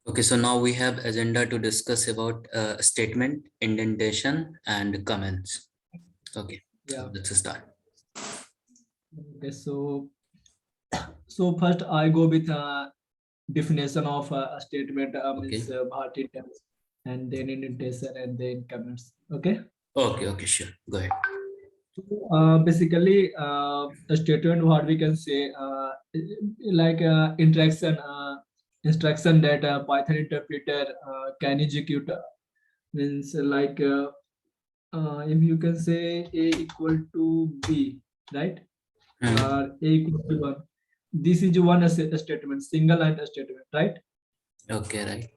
Okay, so now we have agenda to discuss about statement, indentation, and comments. Okay, Yeah. let's start. Okay. So first I go with definition of a statement. Okay. Means Bharti terms, and then indentation, and then comments. Okay. Okay, sure. Go ahead. Basically, a statement what we can say like instruction that a Python interpreter can execute means if you can say a equal to b, right? A equal to 1. This is one statement, single line statement, right? Okay, right.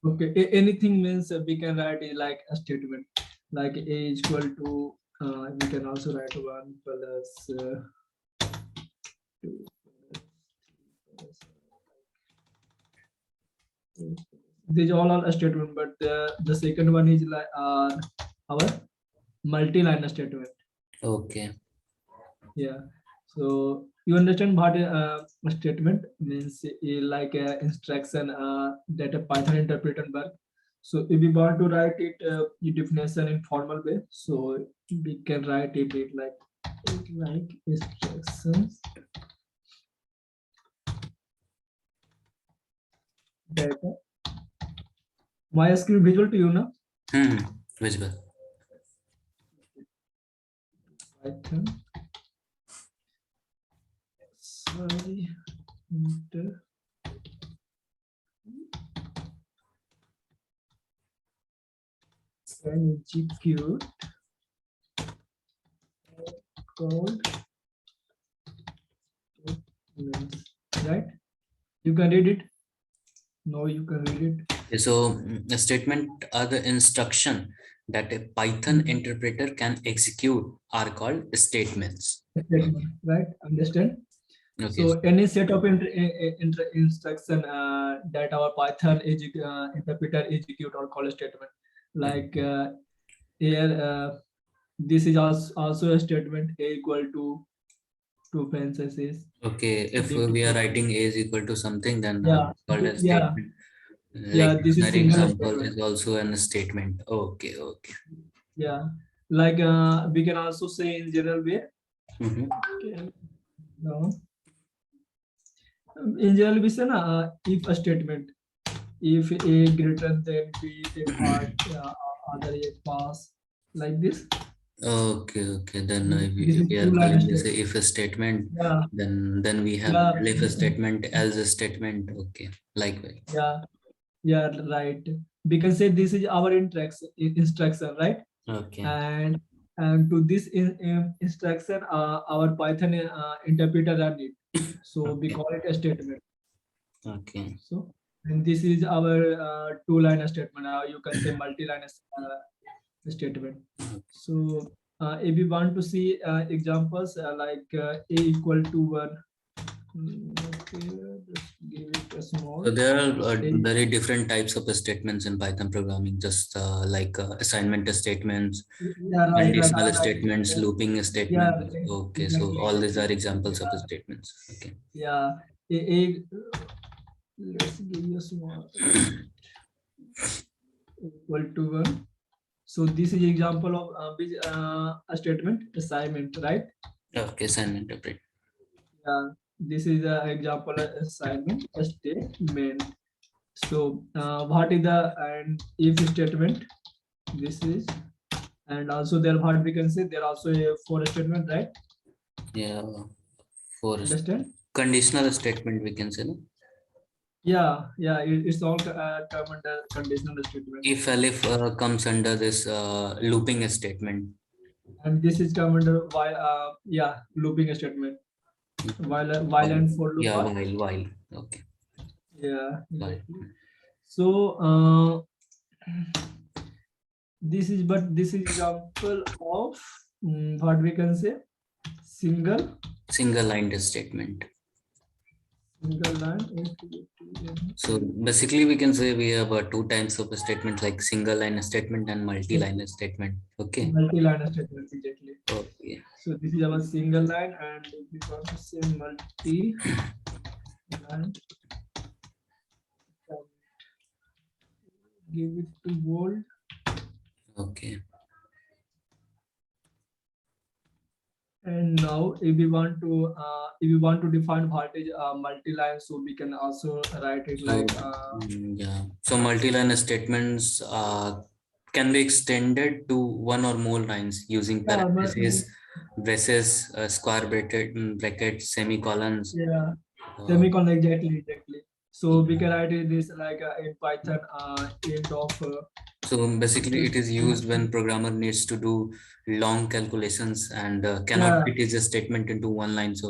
Okay, anything means we can write it like a statement, like a is equal to, we can also write 1 plus 2 plus these all are a statement, but the second one is like our multi-line statement. Okay. Yeah. So you understand what a statement means, like instruction that a Python interpreter work. So if we want to write it in definition in formal way, so we can write it like instructions data. My screen visual to you now. Visible. Python. Sorry. Can execute code, right? You can read it. No, you can read it. Okay, so a statement are the instruction that a Python interpreter can execute are called statements. Right? Understand? Okay. So any set of instruction that our Python interpreter execute or call a statement, like here this is also a statement a equal to 2 parentheses. Okay, if we are writing a is equal to something, then Yeah, it's called a yeah, statement. yeah. Like This is dictionary single example statement. is also an statement. Okay. Yeah, like we can also say in general way. Okay. No. In general we say if a statement, if a greater than b, a part other a pass, like this. Okay. Then This is we are two line calling this a statement. if a statement. Yeah, Then we have yeah, if a statement, else a statement. Okay, likewise. yeah, right. We can say this is our instruction, right? Okay. And to this instruction, our Python interpreter run it. So we call it a statement. Okay. So, and this is our two-line statement. You can say multi-line statement. So, if we want to see examples like a equal to 1, okay, just give it a small. So there are very different types of statements in Python programming, just like assignment statements, Yeah, conditional right. statements, looping Yeah, statements. Okay, so exactly. all these are examples of statements. Okay. Yeah, let's give you a small equal to 1. So this is example of a statement assignment, right? Okay, assignment interpret. This is an example of assignment statement. So what is the and if statement? This is, and also there what we can say there also a for statement, right? Yeah, for Understand? conditional statement we can say, no? Yeah, it's all come under conditional statement. If elif comes under this looping statement. And this is come under while looping statement. While and for loop. Yeah, while. Okay. Yeah. While. So this is example of what we can say single line statement. Single line. So basically we can say we have two types of a statement, like single line statement and multi-line statement. Okay. Multi-line statement, exactly. Okay. So this is our single line, and if we want to say multi-line. give it to bold. Okay. And now if we want to define voltage multi-line, so we can also write it So like yeah. So multi-line statements can be extended to one or more lines using yeah, parentheses, braces, square brackets, semicolons. yeah, Uh, semicolon, exactly. So we can yeah. write it this like in Python end of So basically, it is used when programmer needs to do long calculations and cannot yeah, fit his statement into one line. So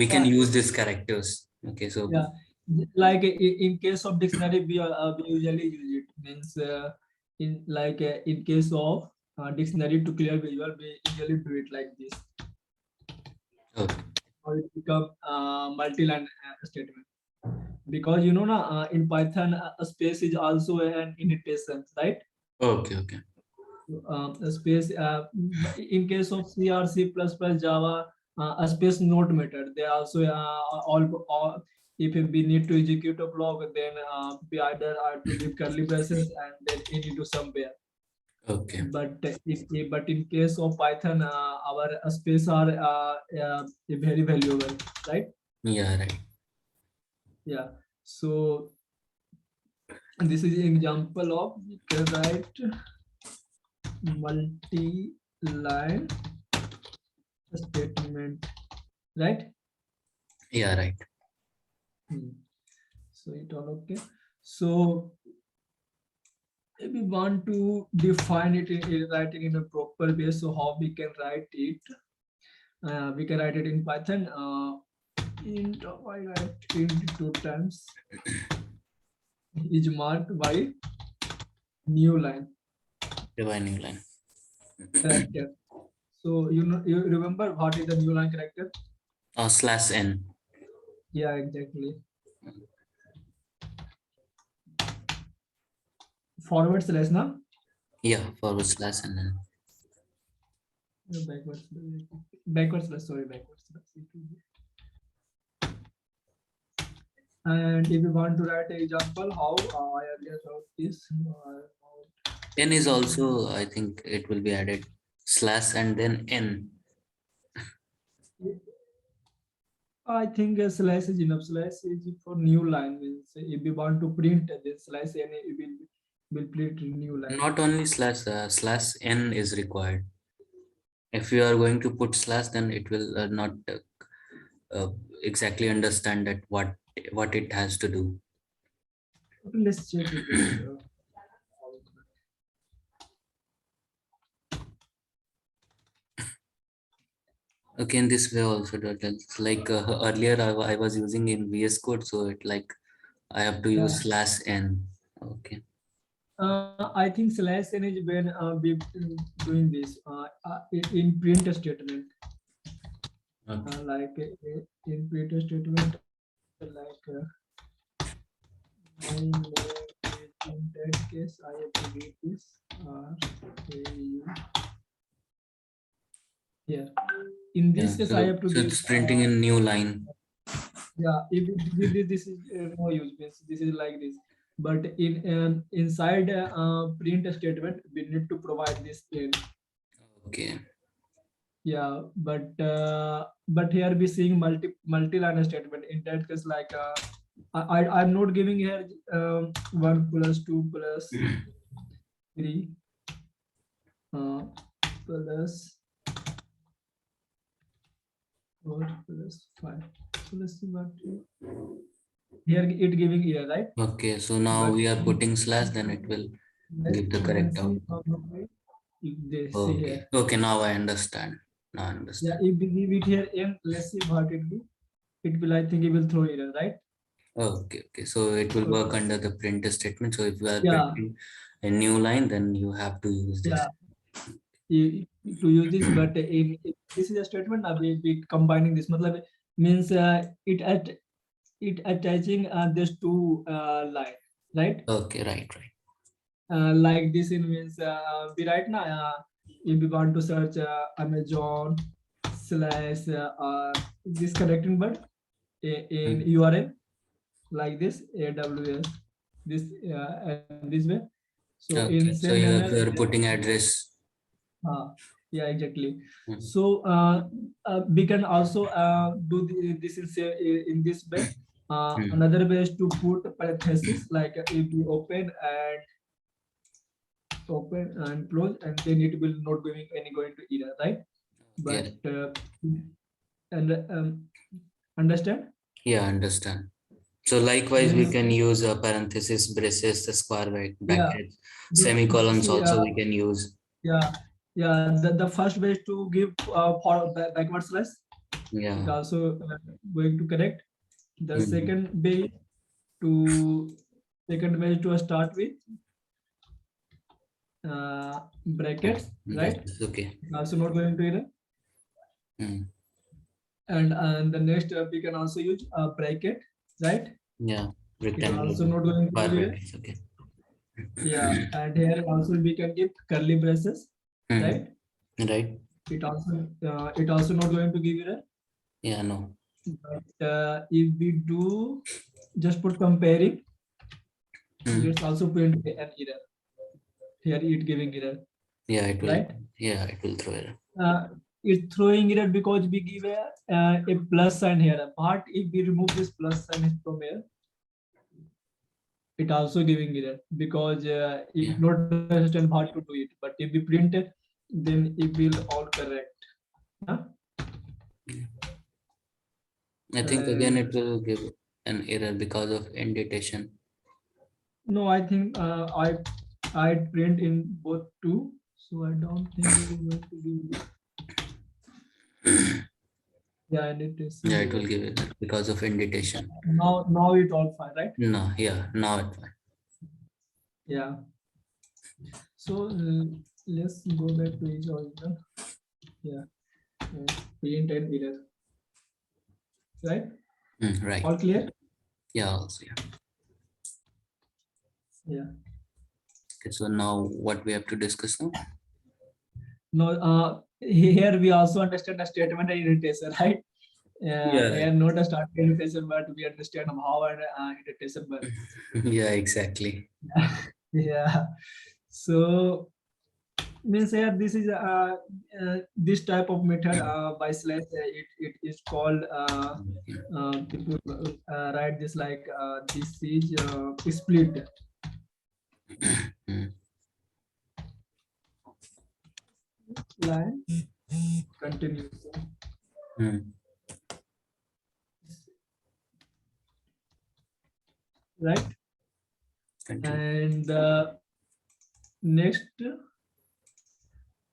we can yeah, use these characters. Okay, so yeah. Like in case of dictionary, we usually use it. Means in like in case of dictionary to clear visual, we usually do it like this, okay, or it become multi-line statement. Because you know na, in Python a space is also an indentation, right? okay. A space in case of C or C++ Java, a space not matter. They also all if we need to execute a block, then we either are to give curly braces and then it into somewhere. Okay. But in case of Python, our space are very valuable, right? Yeah, right. Yeah. So this is an example of we can write multi-line statement, right? Yeah, right. Hmm. So it all okay. So if we want to define it write it in a proper way, so how we can write it? We can write it in Python. I write int two times is marked by new line Defining line. character. So you know you remember what is the new line character? Slash n. Yeah, exactly. Forward slash na. Yeah, forward slash and then. No, backwards slash, sorry, backwards slash. And if you want to write an example, how I earlier wrote this, N is also, I think it will be added slash and then n. I think a slash is enough. Slash is for new line. Means if you want to print this slash, and it will print new line. Not only slash, slash n is required. If you are going to put slash, then it will not uh, exactly understand that what it has to do. Okay, let's check it. Okay, in this way also that it's like earlier I was using in VS Code, so it like I have to Yeah. use slash n. Okay. I think slash n is when we doing this in print statement. Okay. Like in print statement, like my name is, in that case I have to read this here. In Yeah. this case I So, have to so give it's printing in new line. yeah, if this is no use, means this is like this. But in inside print statement we need to provide this in. Okay. Yeah, but here we seeing multi-line statement. In that case, like I'm not giving here 1 plus 2 plus 3 plus 4 plus 5. So let's see what here it giving here, right? Okay. So now But we are putting slash, then it will give the correct let's see output. how many if they see Okay. here. Okay. Now I understand. Now I Yeah, understand. if we give it here n, let's see what it will. It will, I think it will throw error, right? Okay. Okay. So it will work Okay. under the print statement. So if you are Yeah, printing a new line, then you have to use this. yeah. To use this, but in this is a statement. We combining this. Matlab, means it attaching this two line, right? Okay. Right. Right. Like this in means we right now if we want to search Amazon slash this connecting word in Hmm. URL like this AWS this and this way. So Okay, in so same if manner, you are putting address. yeah, exactly. Hmm. So we can also do this in this way. Hmm. Another way is to put parenthesis, like if we open and close, and then it will not going to error, right? Yeah, But and understand yeah, understand. So likewise, we means, can use a parenthesis, braces, the square yeah, brackets, semicolons see, also we can use. yeah, yeah. The first way is to give for backward slash. It Yeah. also going to correct. The Hmm. to second way is to start with brackets, right? Braces, okay. Also not going to error. Hmm. And the next we can also use bracket, right? Yeah, It rectangular also not going to square give error. brackets, okay. Yeah, and here also we can give curly braces, Hmm. right? Right. It also not going to give error. Yeah, no. But if we do just put comparing, Hmm. it's also print an error. Here it giving error, Yeah, it will. right? Yeah, it will throw error. uh, it's throwing error because we give a plus sign here. But if we remove this plus sign from here, it also giving error because Yeah. it not understand how to do it. But if we print it, then it will all correct. Huh? I think again And it will give an error because of indentation. no, I think I print in both two, so I don't think it is going to give. Yeah, and it is Yeah, it error. will give error because of indentation. Now it all fine, right? No, yeah, now it fine. Yeah. So let's go back to each original. Yeah, print and error, right? Right. All clear? Yeah, also, yeah. Yeah. Okay, so now what we have to discuss now? No, here we also understand the statement and indentation, right? Yeah. Here not a start indentation, but we understand how an indentation works. Yeah, exactly. Yeah. So means here this is this type of method by slash it is called people write this like this is split Mm. line continues, Mm. right? Continue. And next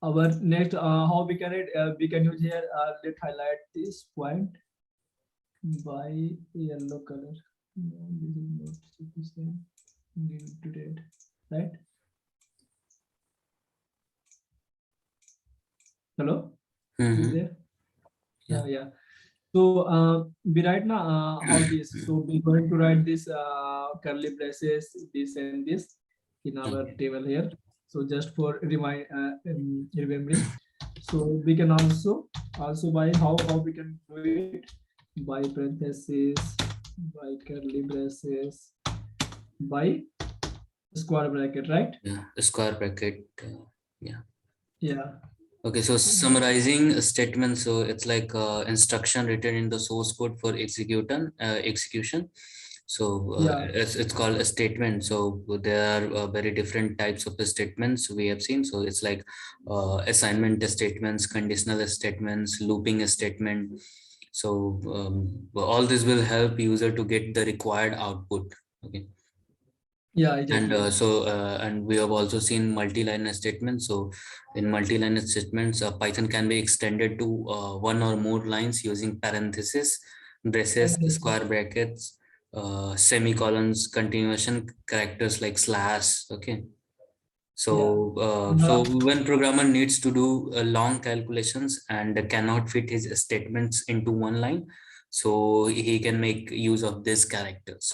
our next how we can use here let's highlight this point by yellow color. No, this is not sufficient. Give to red, right? Hello, is Mm-hmm. there? Yeah. Yeah. So we write now how this. So we're going to write this curly braces, this and this in our Okay. table here. So just for remembering. So we can also by how we can do it by parentheses, by curly braces, by square bracket, right? Yeah. The square bracket. Yeah. Yeah. Okay, so summarizing a statement, so it's like instruction written in the source code for execution. So Yeah. it's called a statement. So there are very different types of the statements we have seen. So it's like assignment statements, conditional statements, looping statement. So all this will help user to get the required output. Okay. Yeah. And Exactly. and we have also seen multi-line statements. So in multi-line statements, Python can be extended to one or more lines using parentheses, braces, Parentheses. square brackets, semicolons, continuation characters like slash. Okay. Yeah. So Now, so when programmer needs to do long calculations and cannot fit his statements into one line, so he can make use of these characters.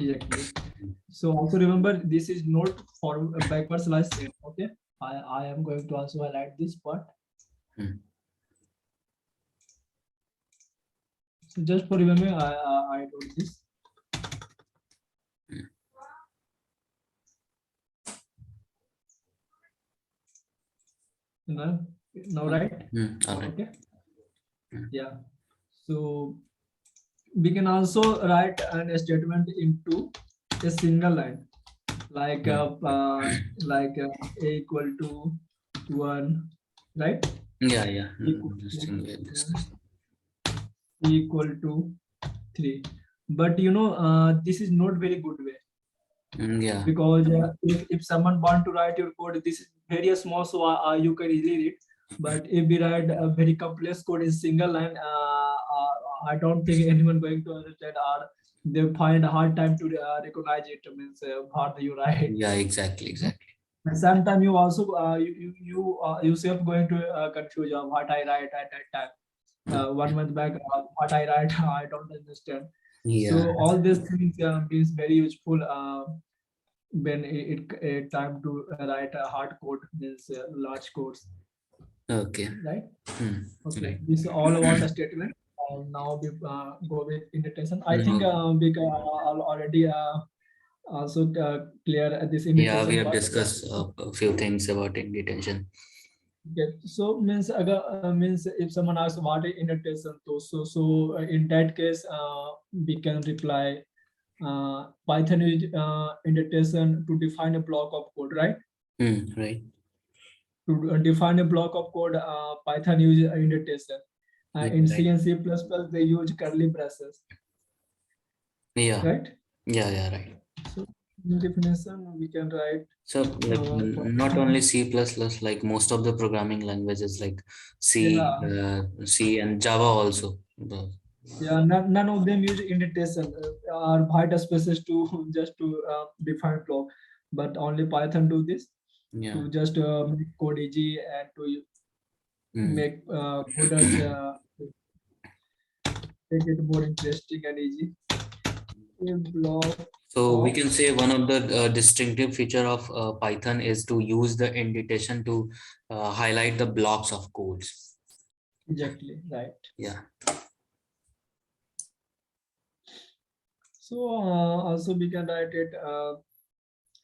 exactly. So also remember this is not for backward slash end. Okay. I am going to also highlight this part. Hmm. So just for remembering, I wrote this. Now right? All right. Okay. Mm. Yeah. So we can also write a statement into a single line, like a equal to 1, right? Yeah, yeah. Equal This to thing we have discussed. equal to 3. But this is not very good way, Yeah, because if someone want to write your code, this is very small, so you can easily read. But if we write a very complex code in single line, I don't think anyone going to understand, or they find a hard time to recognize it, means what you write. yeah, exactly, exactly. And sometimes you also yourself going to confuse what I write at that time. 1 month back, what I write, I don't understand. So Yeah. all these things is very useful when it time to write a hard code, means large codes, Okay. right? Okay, Right. this is all about the statement. And now we go with indentation. I think No. we already also clear this Yeah, we indentation have part. discussed a few things about in detention. Okay, so means means if someone asks what is indentation, so in that case we can reply Python is indentation to define a block of code, right? Right. To define a block of code, Python uses indentation. Yeah, In C right. and C++, they use curly braces, Yeah. right? Yeah, yeah, right. So in definition, we can write. So like not only C plus plus, like most of the programming languages like C, Yeah, C and Java also. yeah. None of them use indentation or white spaces to just to define block, but only Python do this Yeah. to just make code easy and to Mm. make coders make it more interesting and easy. A block So we of can say one of the distinctive feature of Python is to use the indentation to highlight the blocks of codes. exactly right. Yeah. So also we can write it.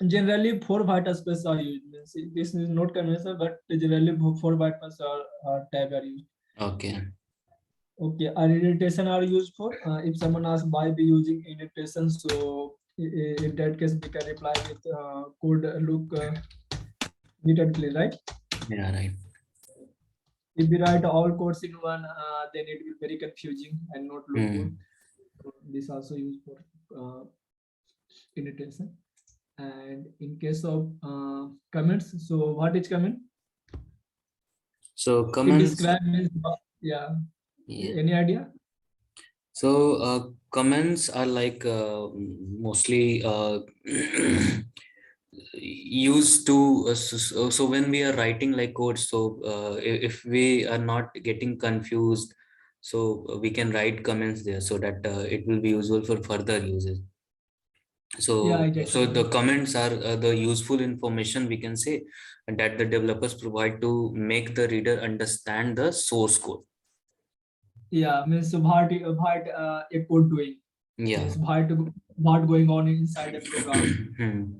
Generally, 4 byte space are used. Means this is not conventional, but generally 4 byte are tab are used. Okay. Okay, our indentation are used for if someone asks why we using indentation, so in that case we can reply with code look neat and clean, right? Yeah, right. If we write all codes in one, then it will be very confusing and not look good. Mm. So this also used for indentation. And in case of comments, so what is comment? So It comments. describe means, yeah. Yeah. Any idea? So comments are like mostly used to so when we are writing like code, so if we are not getting confused, so we can write comments there so that it will be useful for further uses. Yeah, So exactly. the comments are the useful information we can say that the developers provide to make the reader understand the source code. Yeah, means what a code doing, Yeah. means what going on inside a program. Hmm.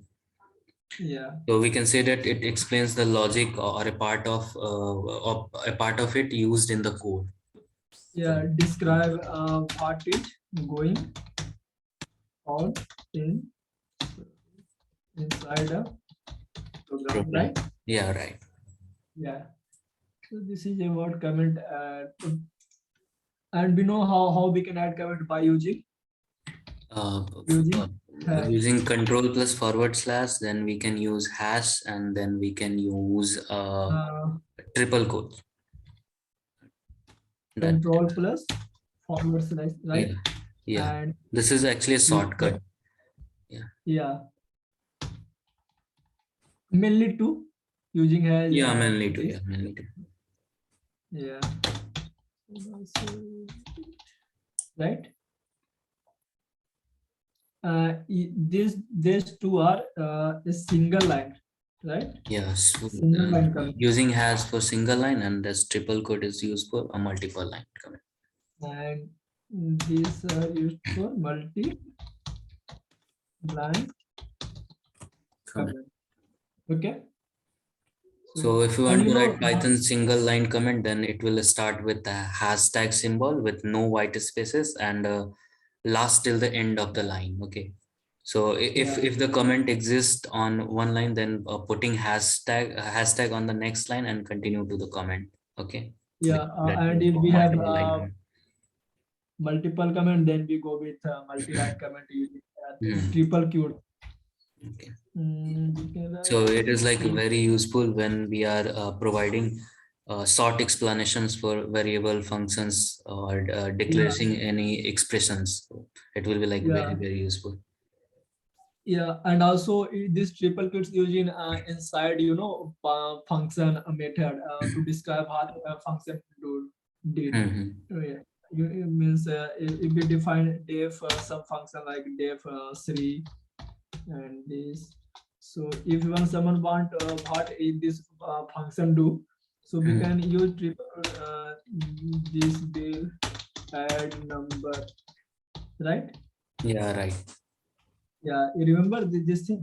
Yeah, So we can say that it explains the logic or a part of it used in the code. yeah. Describe what is going on in inside a program, Program. right? Yeah, right. Yeah. So this is about comment, and we know how we can add comment by using Uh, uh, using hash. Using control plus forward slash, then we can use hash, and then we can use Uh, triple quotes. That Control plus forward slash, right? yeah, yeah. And This is actually a use shortcut. Yeah, yeah, mainly to using hash yeah, and mainly to this. yeah, mainly to. Yeah, right. These two are a single line, right? Yeah, so, Single line comment. using hash for single line and this triple quote is used for a multiple line comment. And these are used for multi line Comment. comment. Okay. So if you And want to write Python single line comment, then it will start with a hashtag symbol with no white spaces and last till the end of the line. Okay. So yeah, if the comment exists on one line, then putting hashtag on the next line and continue to the comment. Okay. yeah, Because that and will if form we have multiple line. multiple comment, then we go with multi-line comment using Hmm. triple quote. Okay. We can So write it is like three. very useful when we are providing short explanations for variable functions or Yeah, declaring any expressions. So it will be like very, yeah, very useful. yeah, and also this triple quotes used in inside function method to describe how a function did. Hmm. Yeah. It means if we define def some function like def 3 and this. So if when someone want what is this function do, so we Hmm. can use triple this will add number, right? Yeah, right. Yeah, you remember this thing?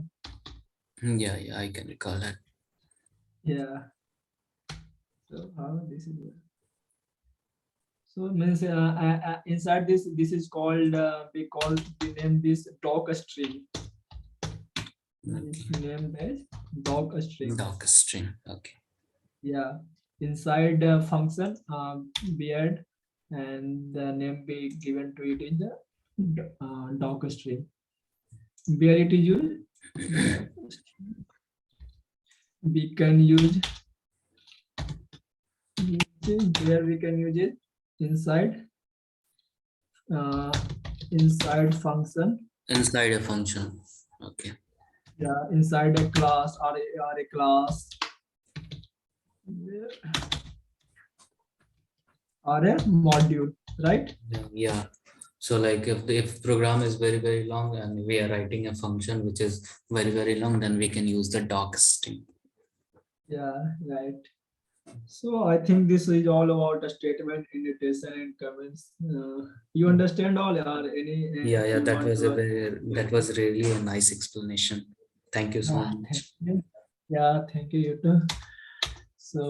Yeah, yeah, I can recall that. Yeah. So how this is so means inside this is called we name this doc string. Okay. We name as doc string. Docker string. Okay. Yeah, inside the function beard and the name be given to it in the doc string. Where it is used, doc string. We can use where we can use it inside uh, inside function. Inside a function. Okay. Yeah, inside a class or a class or a module, right? Yeah. Yeah. So like if the if program is very, very long and we are writing a function which is very, very long, then we can use the doc string. Yeah, right. So I think this is all about the statement, indentation, and comments. You understand all, or any Yeah, yeah, you that want was to? a very, that was really a nice explanation. Thank you so Thank much. you. Yeah, thank you. You too. So